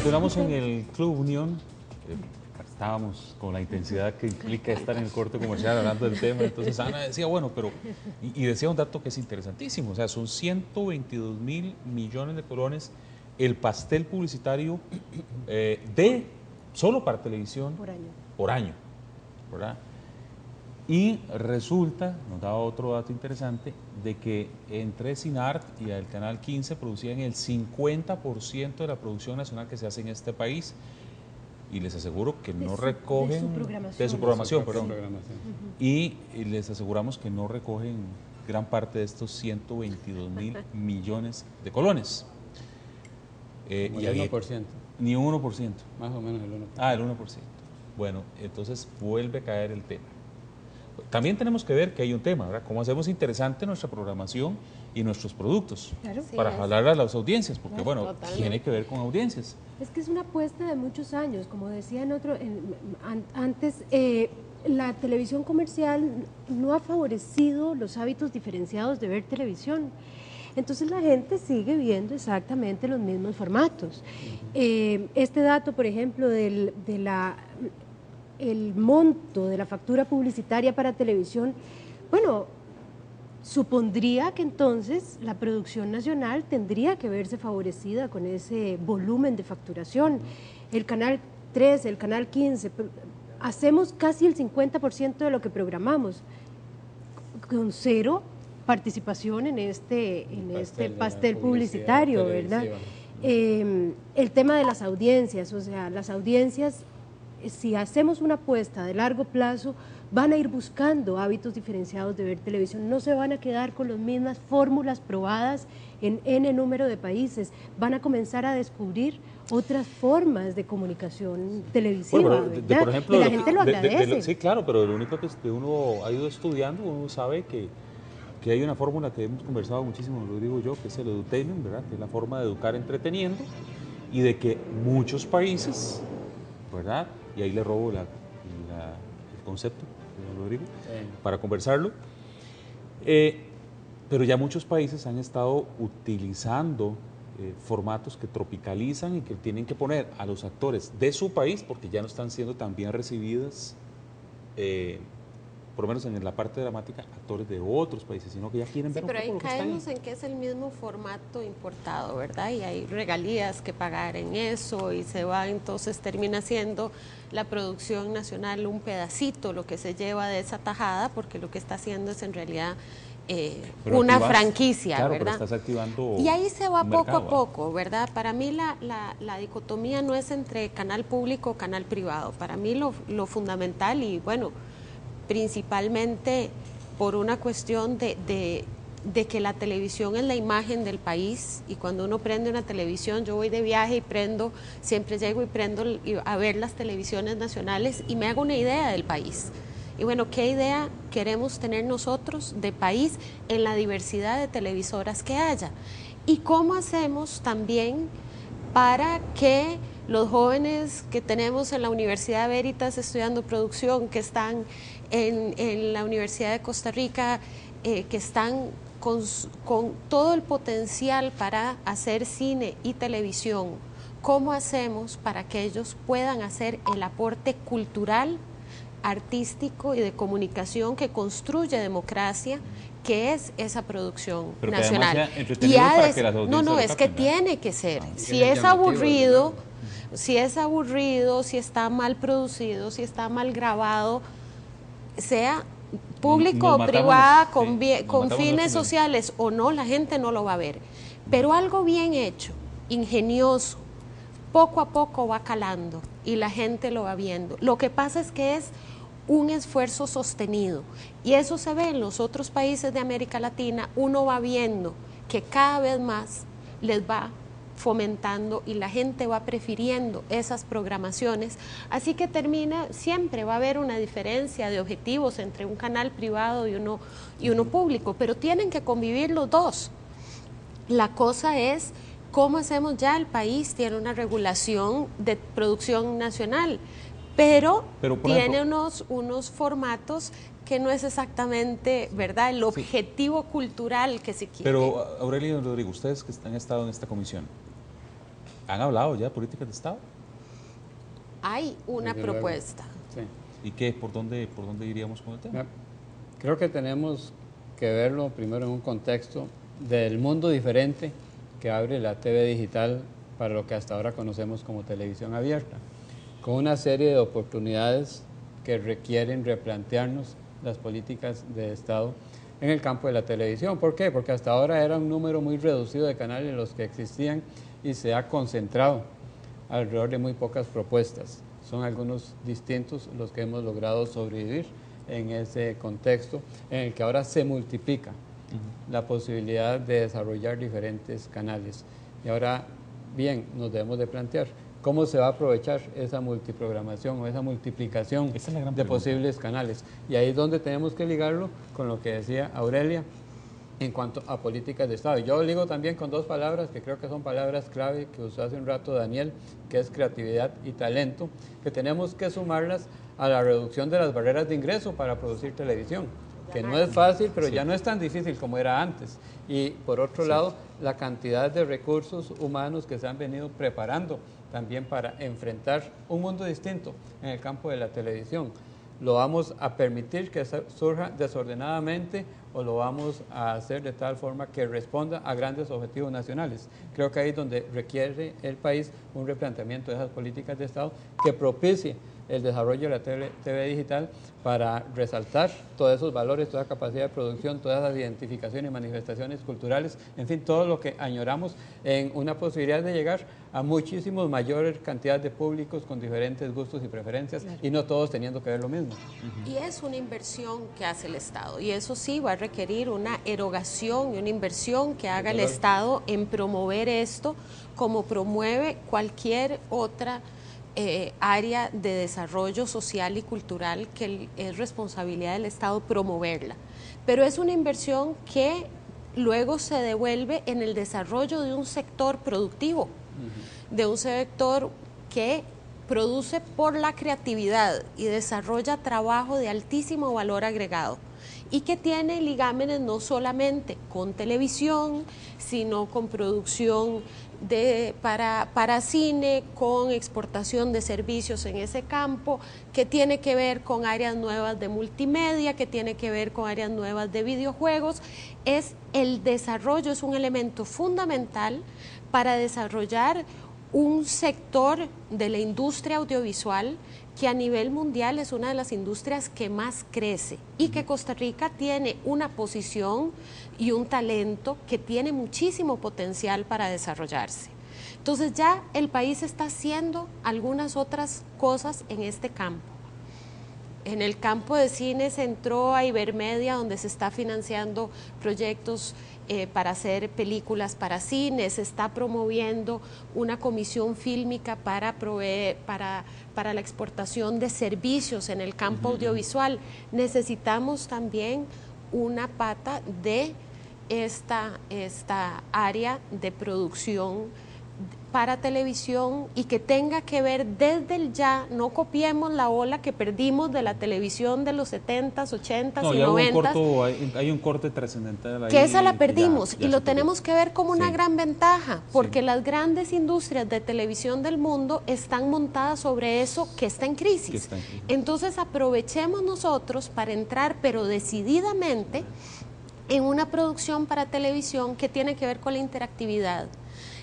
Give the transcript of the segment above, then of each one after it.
continuamos en el Club Unión. Estábamos con la intensidad que implica estar en el corte comercial hablando del tema. Entonces Ana decía, bueno, pero... Y decía un dato que es interesantísimo. O sea, son 122.000 millones de colones el pastel publicitario solo para televisión por año, ¿verdad? Y resulta, nos da otro dato interesante, de que entre Cinart y el Canal 15 producían el 50% de la producción nacional que se hace en este país. Y les aseguro que no recogen... De su programación, perdón. Y les aseguramos que no recogen gran parte de estos 122.000 millones de colones. Y el 1%. Ni un 1%. Más o menos el 1%. Ah, el 1%. Bueno, entonces vuelve a caer el tema. También tenemos que ver que hay un tema, ¿verdad? Cómo hacemos interesante nuestra programación y nuestros productos para jalar a las audiencias, porque bueno, tiene que ver con audiencias. Es que es una apuesta de muchos años, como decía antes, la televisión comercial no ha favorecido los hábitos diferenciados de ver televisión. Entonces la gente sigue viendo exactamente los mismos formatos. Este dato, por ejemplo, el monto de la factura publicitaria para televisión, bueno, supondría que entonces la producción nacional tendría que verse favorecida con ese volumen de facturación. El Canal 13, el Canal 15, hacemos casi el 50% de lo que programamos, con cero participación en este pastel publicitario, ¿verdad? El tema de las audiencias, o sea, las audiencias, si hacemos una apuesta de largo plazo, van a ir buscando hábitos diferenciados de ver televisión, no se van a quedar con las mismas fórmulas probadas en N número de países, van a comenzar a descubrir otras formas de comunicación televisiva, bueno, ¿verdad? Por ejemplo, y la gente lo agradece. Sí, claro, pero lo único que uno ha ido estudiando, uno sabe que hay una fórmula que hemos conversado muchísimo, lo digo yo, que es el edutainment, ¿verdad? Que es la forma de educar entreteniendo, y de que muchos países, ¿verdad? Y ahí le robo el concepto, Rodrigo, para conversarlo. Pero ya muchos países han estado utilizando formatos que tropicalizan y que tienen que poner a los actores de su país, porque ya no están siendo tan bien recibidas, por lo menos en la parte dramática, actores de otros países, sino que ya quieren ver un poco lo que está ahí. Pero ahí caemos en que es el mismo formato importado, ¿verdad? Y hay regalías que pagar en eso y se va, entonces termina siendo la producción nacional un pedacito lo que se lleva de esa tajada, porque lo que está haciendo es en realidad una franquicia, claro, ¿verdad? Pero estás activando y ahí se va poco mercado, a poco, ¿verdad? Para mí la dicotomía no es entre canal público o canal privado. Para mí lo fundamental, y bueno, principalmente por una cuestión de que la televisión es la imagen del país, y cuando uno prende una televisión, yo voy de viaje y siempre llego y prendo a ver las televisiones nacionales y me hago una idea del país. Y bueno, ¿qué idea queremos tener nosotros de país en la diversidad de televisoras que haya? Y cómo hacemos también para que los jóvenes que tenemos en la Universidad Veritas estudiando producción, que están en la Universidad de Costa Rica, que están con todo el potencial para hacer cine y televisión, ¿cómo hacemos para que ellos puedan hacer el aporte cultural, artístico y de comunicación que construye democracia, que es esa producción nacional? No, es que tiene que ser. Si es aburrido, si está mal producido, si está mal grabado, sea público o privada, con fines sociales o no, la gente no lo va a ver. Pero algo bien hecho, ingenioso, poco a poco va calando y la gente lo va viendo. Lo que pasa es que es un esfuerzo sostenido, y eso se ve en los otros países de América Latina. Uno va viendo que cada vez más les va fomentando y la gente va prefiriendo esas programaciones, así que siempre va a haber una diferencia de objetivos entre un canal privado y uno público, pero tienen que convivir los dos. La cosa es cómo hacemos. Ya el país tiene una regulación de producción nacional, pero tiene ejemplo, unos formatos que no es exactamente, ¿verdad?, el objetivo cultural que se quiere. Pero Aurelio y Rodrigo, ustedes que han estado en esta comisión, ¿Han hablado ya de políticas de Estado? Hay una Desde propuesta. Sí. ¿Y qué? ¿Por dónde iríamos con el tema? Creo que tenemos que verlo primero en un contexto del mundo diferente que abre la TV digital para lo que hasta ahora conocemos como televisión abierta, con una serie de oportunidades que requieren replantearnos las políticas de Estado en el campo de la televisión. ¿Por qué? Porque hasta ahora era un número muy reducido de canales los que existían y se ha concentrado alrededor de muy pocas propuestas. Son algunos distintos los que hemos logrado sobrevivir en ese contexto en el que ahora se multiplica la posibilidad de desarrollar diferentes canales. Y ahora, bien, nos debemos de plantear cómo se va a aprovechar esa multiprogramación o esa multiplicación de posibles canales. Y ahí es donde tenemos que ligarlo con lo que decía Aurelia en cuanto a políticas de Estado. Yo ligo también con dos palabras que creo que son palabras clave que usó hace un rato Daniel, que es creatividad y talento, que tenemos que sumarlas a la reducción de las barreras de ingreso para producir televisión, que no es fácil, pero ya no es tan difícil como era antes. Y por otro lado, la cantidad de recursos humanos que se han venido preparando también para enfrentar un mundo distinto en el campo de la televisión. ¿Lo vamos a permitir que surja desordenadamente o lo vamos a hacer de tal forma que responda a grandes objetivos nacionales? Creo que ahí es donde requiere el país un replanteamiento de esas políticas de Estado que propicie el desarrollo de la TV digital para resaltar todos esos valores, toda capacidad de producción, todas las identificaciones y manifestaciones culturales, en fin, todo lo que añoramos en una posibilidad de llegar a muchísimos mayores cantidades de públicos con diferentes gustos y preferencias, y no todos teniendo que ver lo mismo. Y es una inversión que hace el Estado, y eso sí va a requerir una erogación y una inversión que haga el Estado en promover esto como promueve cualquier otra área de desarrollo social y cultural que es responsabilidad del Estado promoverla. Pero es una inversión que luego se devuelve en el desarrollo de un sector productivo, de un sector que produce por la creatividad y desarrolla trabajo de altísimo valor agregado y que tiene ligámenes no solamente con televisión, sino con producción para cine, con exportación de servicios en ese campo, que tiene que ver con áreas nuevas de multimedia, que tiene que ver con áreas nuevas de videojuegos. El desarrollo es un elemento fundamental para desarrollar un sector de la industria audiovisual que a nivel mundial es una de las industrias que más crece y que Costa Rica tiene una posición y un talento que tiene muchísimo potencial para desarrollarse. Entonces ya el país está haciendo algunas otras cosas en este campo. En el campo de cine se entró a Ibermedia, donde se está financiando proyectos para hacer películas para cine, se está promoviendo una comisión fílmica para la exportación de servicios en el campo audiovisual. Necesitamos también una pata de esta área de producción para televisión y que tenga que ver desde el ya, no copiemos la ola que perdimos de la televisión de los 70s, 80s y 90s. Hay un corte trascendental ahí. Que esa la perdimos y lo tenemos que ver como una gran ventaja, porque las grandes industrias de televisión del mundo están montadas sobre eso que está en crisis. Entonces aprovechemos nosotros para entrar, pero decididamente, en una producción para televisión que tiene que ver con la interactividad,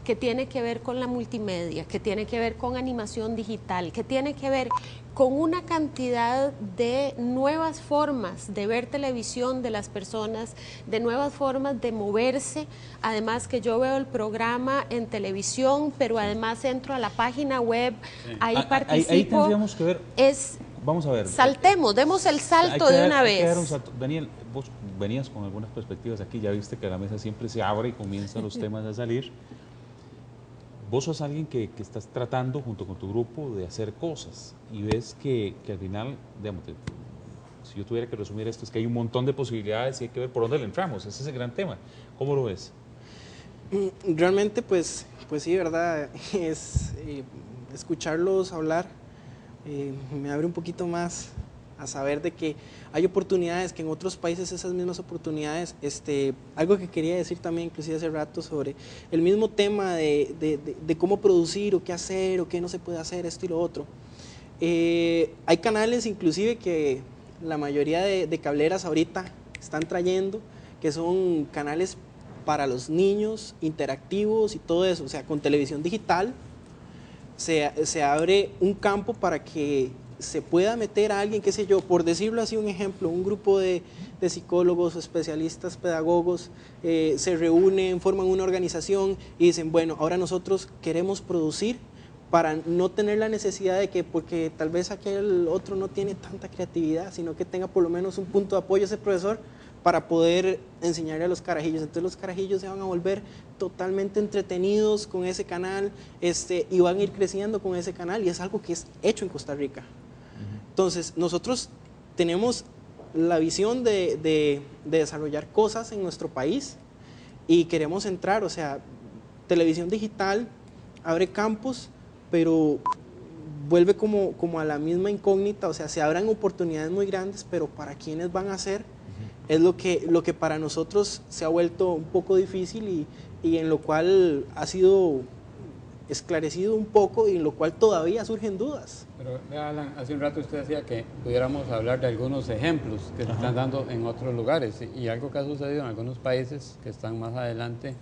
que tiene que ver con la multimedia, que tiene que ver con animación digital, que tiene que ver con una cantidad de nuevas formas de ver televisión de las personas, de nuevas formas de moverse. Además que yo veo el programa en televisión, pero además entro a la página web, ahí participo. Ahí tendríamos que ver. Vamos a ver. Saltemos, demos el salto de una vez. Daniel, vos venías con algunas perspectivas aquí, ya viste que la mesa siempre se abre y comienzan los temas a salir. Vos sos alguien que estás tratando junto con tu grupo de hacer cosas y ves que al final, digamos, si yo tuviera que resumir esto, es que hay un montón de posibilidades y hay que ver por dónde le entramos. Ese es el gran tema. ¿Cómo lo ves? Realmente, pues sí, ¿verdad? Es escucharlos hablar me abre un poquito más a saber de que hay oportunidades, que en otros países esas mismas oportunidades, algo que quería decir también inclusive hace rato sobre el mismo tema de cómo producir o qué hacer o qué no se puede hacer, esto y lo otro. Hay canales inclusive que la mayoría de cableras ahorita están trayendo, que son canales para los niños, interactivos y todo eso, o sea, con televisión digital se abre un campo para que se pueda meter a alguien, qué sé yo, por decirlo así un ejemplo, un grupo de psicólogos, especialistas, pedagogos, se reúnen, forman una organización y dicen, bueno, ahora nosotros queremos producir para no tener la necesidad de que, porque tal vez aquel otro no tiene tanta creatividad, sino que tenga por lo menos un punto de apoyo a ese profesor para poder enseñarle a los carajillos. Entonces los carajillos se van a volver totalmente entretenidos con ese canal y van a ir creciendo con ese canal y es algo que es hecho en Costa Rica. Entonces nosotros tenemos la visión de desarrollar cosas en nuestro país y queremos entrar, o sea, televisión digital abre campos, pero vuelve como a la misma incógnita, o sea, se abran oportunidades muy grandes, pero para quiénes van a ser, es lo que para nosotros se ha vuelto un poco difícil y en lo cual ha sido esclarecido un poco y en lo cual todavía surgen dudas. Pero Alan, hace un rato usted decía que pudiéramos hablar de algunos ejemplos que se están dando en otros lugares y algo que ha sucedido en algunos países que están más adelante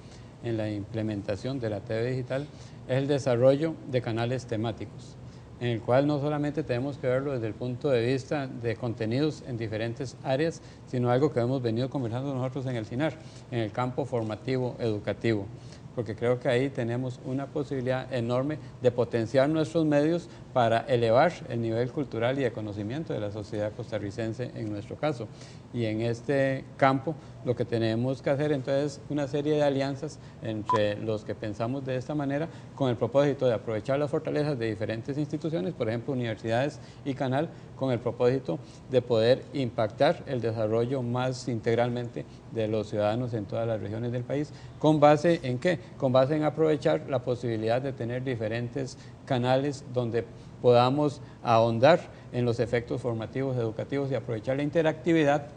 en la implementación de la TV digital es el desarrollo de canales temáticos, en el cual no solamente tenemos que verlo desde el punto de vista de contenidos en diferentes áreas, sino algo que hemos venido conversando nosotros en el CINAR, en el campo formativo, educativo, porque creo que ahí tenemos una posibilidad enorme de potenciar nuestros medios para elevar el nivel cultural y de conocimiento de la sociedad costarricense en nuestro caso. Y en este campo lo que tenemos que hacer entonces es una serie de alianzas entre los que pensamos de esta manera con el propósito de aprovechar las fortalezas de diferentes instituciones, por ejemplo universidades y canal, con el propósito de poder impactar el desarrollo más integralmente de los ciudadanos en todas las regiones del país. ¿Con base en qué? Con base en aprovechar la posibilidad de tener diferentes canales donde podamos ahondar en los efectos formativos, educativos y aprovechar la interactividad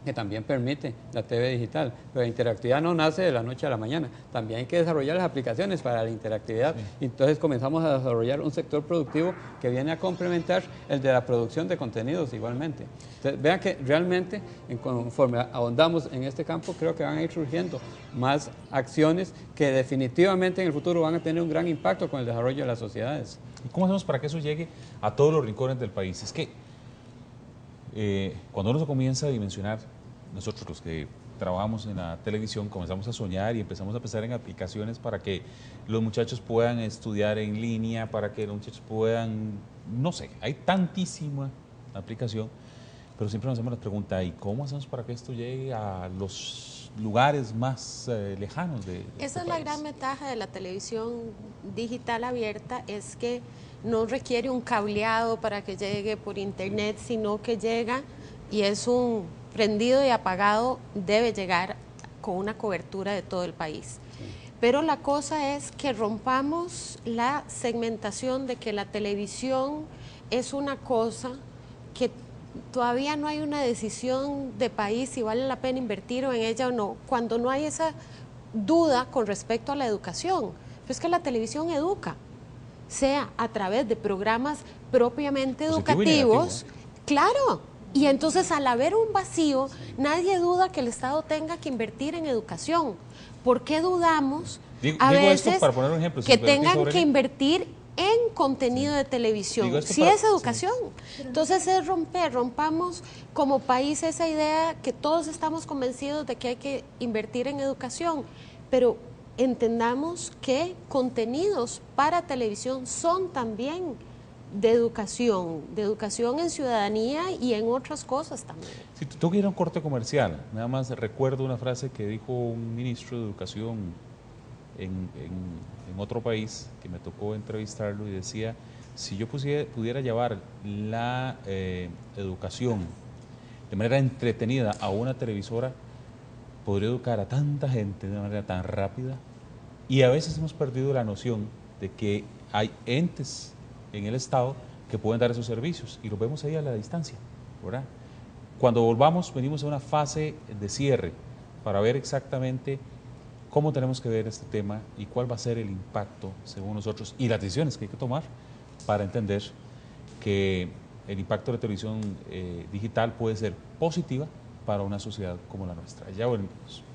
que también permite la TV digital. Pero la interactividad no nace de la noche a la mañana, también hay que desarrollar las aplicaciones para la interactividad. Sí. Entonces comenzamos a desarrollar un sector productivo que viene a complementar el de la producción de contenidos igualmente. Entonces, vean que realmente conforme ahondamos en este campo, creo que van a ir surgiendo más acciones que definitivamente en el futuro van a tener un gran impacto con el desarrollo de las sociedades. ¿Y cómo hacemos para que eso llegue a todos los rincones del país? Es que cuando uno se comienza a dimensionar, nosotros los que trabajamos en la televisión comenzamos a soñar y empezamos a pensar en aplicaciones para que los muchachos puedan estudiar en línea, para que los muchachos puedan, no sé, hay tantísima aplicación, pero siempre nos hacemos la pregunta, ¿y cómo hacemos para que esto llegue a los lugares más lejanos de Esa es la gran ventaja de la televisión digital abierta, es que no requiere un cableado para que llegue por internet, sino que llega y es un prendido y apagado, debe llegar con una cobertura de todo el país. Sí. Pero la cosa es que rompamos la segmentación de que la televisión es una cosa que todavía no hay una decisión de país si vale la pena invertir en ella o no, cuando no hay esa duda con respecto a la educación. Pues que la televisión educa, sea a través de programas propiamente educativos, claro. Y entonces al haber un vacío, nadie duda que el Estado tenga que invertir en educación. ¿Por qué dudamos a veces esto para poner un ejemplo, que tengan que invertir en contenido de televisión? Si es educación. Entonces es rompamos como país esa idea que todos estamos convencidos de que hay que invertir en educación, pero entendamos que contenidos para televisión son también de educación en ciudadanía y en otras cosas también. Si tú quieres un corte comercial, nada más recuerdo una frase que dijo un ministro de Educación en otro país, que me tocó entrevistarlo y decía, si yo pudiera llevar la educación de manera entretenida a una televisora, podría educar a tanta gente de una manera tan rápida, y a veces hemos perdido la noción de que hay entes en el Estado que pueden dar esos servicios y los vemos ahí a la distancia, ¿verdad? Cuando volvamos, venimos a una fase de cierre para ver exactamente cómo tenemos que ver este tema y cuál va a ser el impacto, según nosotros, y las decisiones que hay que tomar para entender que el impacto de la televisión digital puede ser positiva para una sociedad como la nuestra. Ya volvemos.